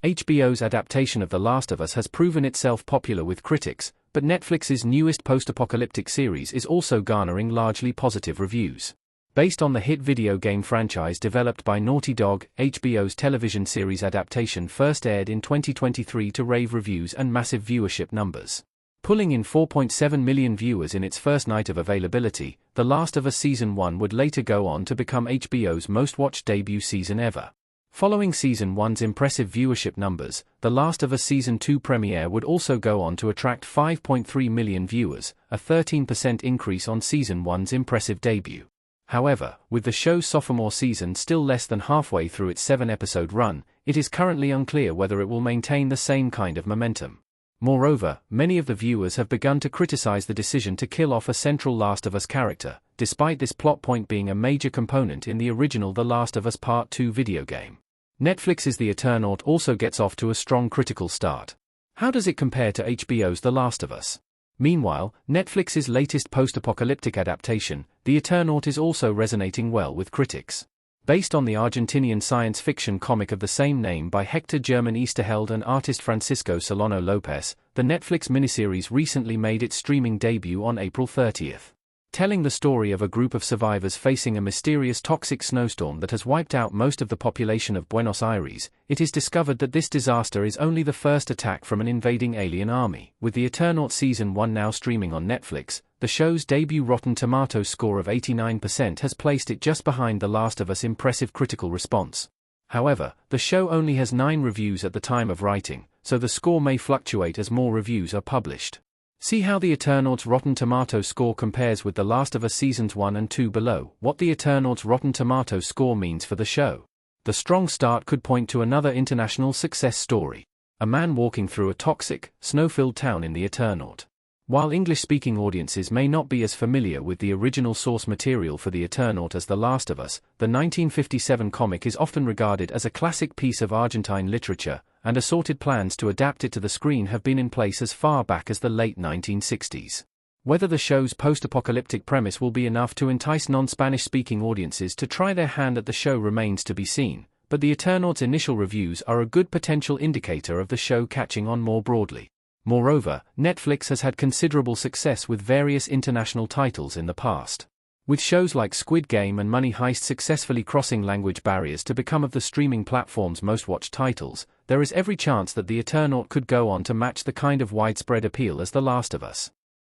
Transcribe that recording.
HBO's adaptation of The Last of Us has proven itself popular with critics, but Netflix's newest post-apocalyptic series is also garnering largely positive reviews. Based on the hit video game franchise developed by Naughty Dog, HBO's television series adaptation first aired in 2023 to rave reviews and massive viewership numbers. Pulling in 4.7 million viewers in its first night of availability, The Last of Us Season 1 would later go on to become HBO's most-watched debut season ever. Following Season 1's impressive viewership numbers, The Last of Us Season 2 premiere would also go on to attract 5.3 million viewers, a 13% increase on Season 1's impressive debut. However, with the show's sophomore season still less than halfway through its 7-episode run, it is currently unclear whether it will maintain the same kind of momentum. Moreover, many of the viewers have begun to criticize the decision to kill off a central Last of Us character, despite this plot point being a major component in the original The Last of Us Part 2 video game. Netflix's The Eternaut also gets off to a strong critical start. How does it compare to HBO's The Last of Us? Meanwhile, Netflix's latest post-apocalyptic adaptation, The Eternaut, is also resonating well with critics. Based on the Argentinian science fiction comic of the same name by Hector German Easterheld and artist Francisco Solano Lopez, the Netflix miniseries recently made its streaming debut on April 30th. Telling the story of a group of survivors facing a mysterious toxic snowstorm that has wiped out most of the population of Buenos Aires, it is discovered that this disaster is only the first attack from an invading alien army. With The Eternaut Season 1 now streaming on Netflix, the show's debut Rotten Tomatoes score of 89% has placed it just behind The Last of Us' impressive critical response. However, the show only has 9 reviews at the time of writing, so the score may fluctuate as more reviews are published. See how The Eternaut's Rotten Tomatoes score compares with The Last of Us Seasons 1 and 2 below. What The Eternaut's Rotten Tomatoes score means for the show. The strong start could point to another international success story. A man walking through a toxic, snow-filled town in The Eternaut. While English-speaking audiences may not be as familiar with the original source material for The Eternaut as The Last of Us, the 1957 comic is often regarded as a classic piece of Argentine literature, and assorted plans to adapt it to the screen have been in place as far back as the late 1960s. Whether the show's post-apocalyptic premise will be enough to entice non-Spanish-speaking audiences to try their hand at the show remains to be seen, but The Eternaut's initial reviews are a good potential indicator of the show catching on more broadly. Moreover, Netflix has had considerable success with various international titles in the past. With shows like Squid Game and Money Heist successfully crossing language barriers to become of the streaming platform's most watched titles, there is every chance that The Eternaut could go on to match the kind of widespread appeal as The Last of Us.